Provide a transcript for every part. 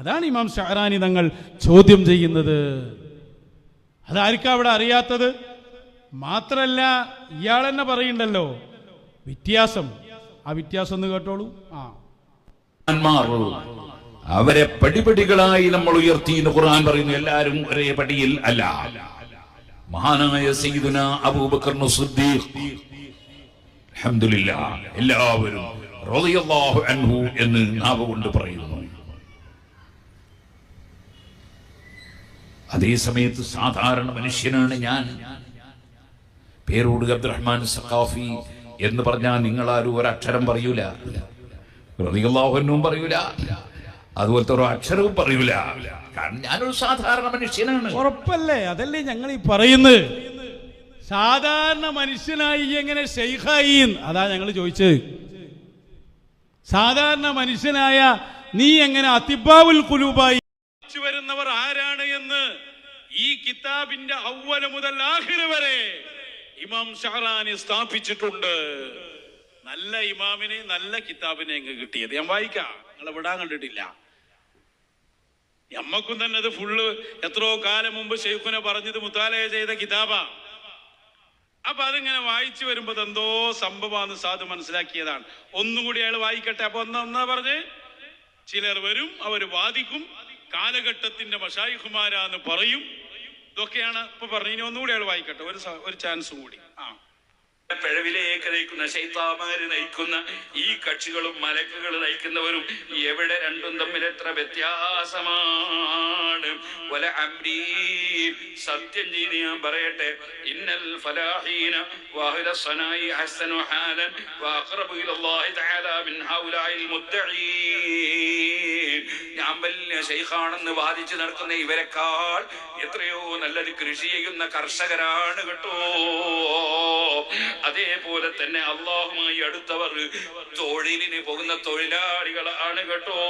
അതാണ് ഇമാം ഷഅറാനി തങ്ങൾ ചോദ്യം ചെയ്യുന്നത്. അതാർക്കാ അവിടെ അറിയാത്തത്? മാത്രല്ല ഇയാൾ തന്നെ പറയുന്നുണ്ടല്ലോ വ്യത്യാസം. ആ വ്യത്യാസം ഒന്ന് കേട്ടോളൂ. അവരെ പടിപടികളായി നമ്മൾ ഉയർത്തി എന്ന് ഖുർആൻ പറയുന്നു. എല്ലാവരും ഒരേ പടിയിൽ അല്ല. മഹാനായ സയ്യിദുനാ അബൂബക്കർ സിദ്ദീഖ് അൽഹംദുലില്ലാഹ് എല്ലാവരും റളിയല്ലാഹു അൻഹു എന്ന് നാവ് കൊണ്ട് പറയുന്നു. അതേ സമയത്ത് സാധാരണ മനുഷ്യനാണ് ഞാൻ. പേരോട് അബ്ദുറഹ്മാൻ സഖാഫി എന്ന് പറഞ്ഞാൽ നിങ്ങളാരും ഒരക്ഷരം പറയൂല, റളിയല്ലാഹു അൻഹുവും പറയൂല, അതുപോലത്തെ ഒരു അക്ഷരവും പറയൂല. കാരണം ഞാനൊരു സാധാരണ മനുഷ്യനാണ്. ഉറപ്പല്ലേ? അതല്ലേ ഞങ്ങൾ ഈ പറയുന്നത്. സാധാരണ മനുഷ്യനായി എങ്ങനെ ശൈഖായി? അതാ ഞങ്ങൾ ചോദിച്ചത്. സാധാരണ മനുഷ്യനായ നീ എങ്ങനെ അതിബാവുൽ ഖുലൂബായി വരുന്നവർ ആരാണ് എന്ന് ഈ കിതാബിന്റെ അവ്വല മുതൽ ആഖിർ വരെ ഇമാം ഷഅറാനി സ്ഥാപിച്ചിട്ടുണ്ട്. നല്ല ഇമാമിനെ നല്ല കിതാബിനെ എങ്ങ് കിട്ടിയത്. ഞാൻ വായിക്കാം, നിങ്ങളെ വിടാൻ കണ്ടിട്ടില്ല. നമ്മക്കും തന്നെ അത് ഫുള്ള് എത്രയോ കാലം മുമ്പ് ശൈഖുനെ പറഞ്ഞത് മുതാലയ ചെയ്ത കിതാബാ. അപ്പൊ അതിങ്ങനെ വായിച്ചു വരുമ്പോ എന്തോ സംഭവമാണ് സാധു മനസ്സിലാക്കിയതാണ്. ഒന്നുകൂടി അയാൾ വായിക്കട്ടെ. അപ്പൊ ഒന്നാ പറഞ്ഞ് ചിലർ വരും, അവർ വാദിക്കും, കാലഘട്ടത്തിന്റെ മശായിഖുമാരാന്ന് പറയും. ഇതൊക്കെയാണ് ഇപ്പൊ പറഞ്ഞു. ഇനി ഒന്നുകൂടി അയാൾ വായിക്കട്ടെ, ഒരു ചാൻസും കൂടി. പിഴവിലേക്ക് നയിക്കുന്ന ശൈത്താന്മാര് നയിക്കുന്ന ഈ കക്ഷികളും മലക്കുകൾ നയിക്കുന്നവരും എവിടെ രണ്ടും തമ്മിൽ എത്ര വ്യത്യാസമാണ്. വല അംരീ, സത്യം ചെയ്ത് ഞാൻ പറയട്ടെ, ഇന്നൽ ഫലാഹീന വഅഹ്ല സനായി അഹ്സനു ഹാലൻ വഅഖറബു ഇലല്ലാഹി തആല മിൻ ഹൗലാഇൽ മുദ്ദഈൻ. ഞാൻ വലിയ ശൈഖാണെന്ന് വാദിച്ചു നടക്കുന്ന ഇവരെക്കാൾ എത്രയോ നല്ലത് കൃഷി ചെയ്യുന്ന കർഷകരാണ് കേട്ടോ. അതേപോലെ തന്നെ അള്ളാഹുമായി അടുത്തവർ തൊഴിലിന് പോകുന്ന തൊഴിലാളികളാണ് കേട്ടോ.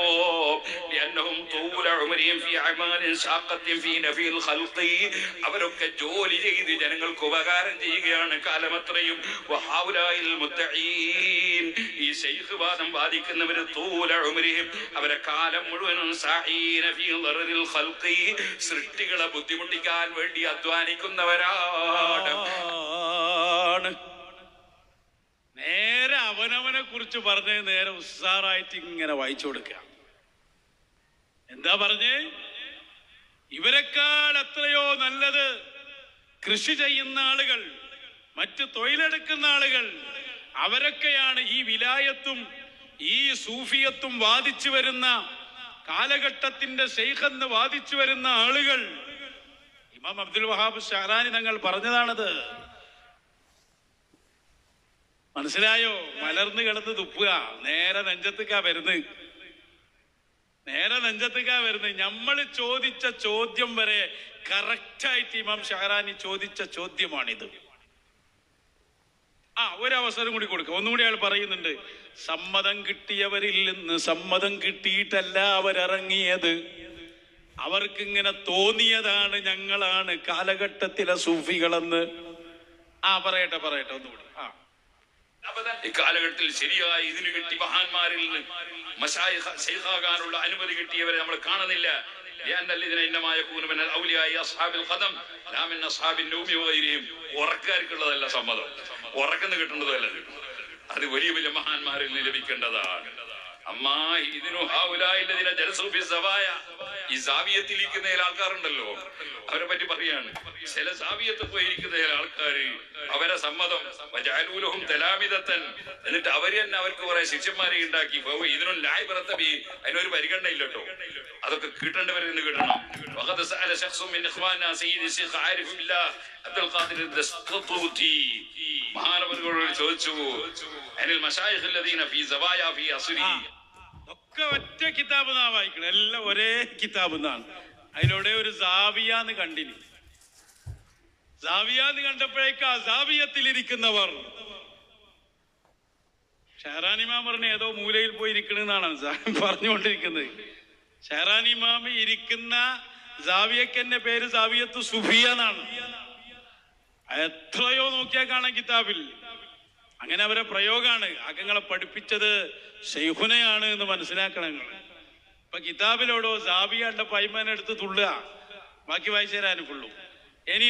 അവരൊക്കെ ജോലി ചെയ്ത് ജനങ്ങൾക്ക് ഉപകാരം ചെയ്യുകയാണ് കാലമത്രയും. ഈ ശൈഖ് വാദം വാദിക്കുന്നവര് അവരെ കാലം മുഴുവനും സൃഷ്ടികളെ ബുദ്ധിമുട്ടിക്കാൻ വേണ്ടി അധ്വാനിക്കുന്നവരാണ്. നേരെ അവനവനെ കുറിച്ച് പറഞ്ഞ് നേരെ ഉസ്സാറായിട്ട് ഇങ്ങനെ വായിച്ചു കൊടുക്കുക. എന്താ പറഞ്ഞേ? ഇവരെക്കാൾ എത്രയോ നല്ലത് കൃഷി ചെയ്യുന്ന ആളുകൾ, മറ്റ് തൊഴിലെടുക്കുന്ന ആളുകൾ, അവരൊക്കെയാണ് ഈ വിലായത്തും ഈ സൂഫിയത്തും വാദിച്ചു വരുന്ന കാലഘട്ടത്തിന്റെ ശൈഖെന്ന് വാദിച്ചു വരുന്ന ആളുകൾ. ഇമാം അബ്ദുൽ വഹാബ് ഷഅറാനി തങ്ങൾ പറഞ്ഞതാണത്. മനസ്സിലായോ? മലർന്ന് കിടന്ന് തുപ്പുക, നേരെ നെഞ്ചത്തേക്കാ വരുന്നത്. നമ്മൾ ചോദിച്ച ചോദ്യം വരെ കറക്റ്റായിട്ട് ഇമാം ഷഅറാനി ചോദിച്ച ചോദ്യമാണിത്. ഒരവസരം കൂടി കൊടുക്കുക. ഒന്നുകൂടി അയാൾ പറയുന്നുണ്ട്, സമ്മതം കിട്ടിയവരിൽ നിന്ന് സമ്മതം കിട്ടിയിട്ടല്ല അവരിറങ്ങിയത്. അവർക്കിങ്ങനെ തോന്നിയതാണ് ഞങ്ങളാണ് കാലഘട്ടത്തിലെ സൂഫികളെന്ന്. പറയട്ടെ ഒന്നുകൂടി. ഇക്കാലഘട്ടത്തിൽ ശരിയായി ഇതിന് കിട്ടി മഹാന്മാരിൽ നിന്ന് ശൈഖാകാനുള്ള അനുമതി കിട്ടിയവരെ നമ്മൾ കാണുന്നില്ല. ഉറക്കാർക്കുള്ളതല്ല സമ്മതം, ഉറക്കുന്ന കിട്ടുന്നതല്ല. അത് വലിയ വലിയ മഹാന്മാരിൽ നിന്ന് ലഭിക്കേണ്ടതാണ്. ഈ സാവിയത്തിലിരിക്കുന്ന ആൾക്കാരുണ്ടല്ലോ, അവരെ പറ്റി പറയാണ്. ചില സാവിയത്ത് പോയിരിക്കുന്ന ആൾക്കാര് അവരെ സമ്മതം തലാമിതത്തൻ, എന്നിട്ട് അവര് തന്നെ അവർക്ക് കുറെ ശിഷ്യന്മാരെ ഉണ്ടാക്കി. ഇതിനും ലായ്പറത്തബി, അതിനൊരു പരിഗണന ഇല്ലട്ടോ. അതൊക്കെ കിട്ടേണ്ടവരിൽ നിന്ന് കിട്ടണം. മഹാനവറുകളോട് ചോദിച്ചു, ഒക്കെ ഒറ്റ കിതാബ് നാ വായിക്കണം, എല്ലാം ഒരേ കിതാബ് എന്നാണ്. അതിലൂടെ ഒരു സാവിയാന്ന് കണ്ടിനി. സാവിയാന്ന് കണ്ടപ്പോഴേക്ക് ആ സാവിയത്തിലിരിക്കുന്നവർ ഷഹറാനി ഇമാം പറഞ്ഞ ഏതോ മൂലയിൽ പോയി ഇരിക്കണെന്നാണ് പറഞ്ഞുകൊണ്ടിരിക്കുന്നത്. ഷഹറാനി ഇമാം ഇരിക്കുന്ന സാവിയക്കെന്നെ പേര് സാവിയത്ത് സുഫിയ എന്നാണ്. എത്രയോ നോക്കിയാൽ കാണാം കിതാബിൽ. അങ്ങനെ അവരെ പ്രയോഗമാണ്. അകങ്ങളെ പഠിപ്പിച്ചത് ശൈഖുനയാണ് എന്ന് മനസ്സിലാക്കണം. ഇപ്പൊ കിതാബിലോടോ സാബിയാണ്ട പൈമനെടുത്ത് തുള്ളുക, ബാക്കി വായിച്ചു തരാനും ഫുള്ളും. ഇനി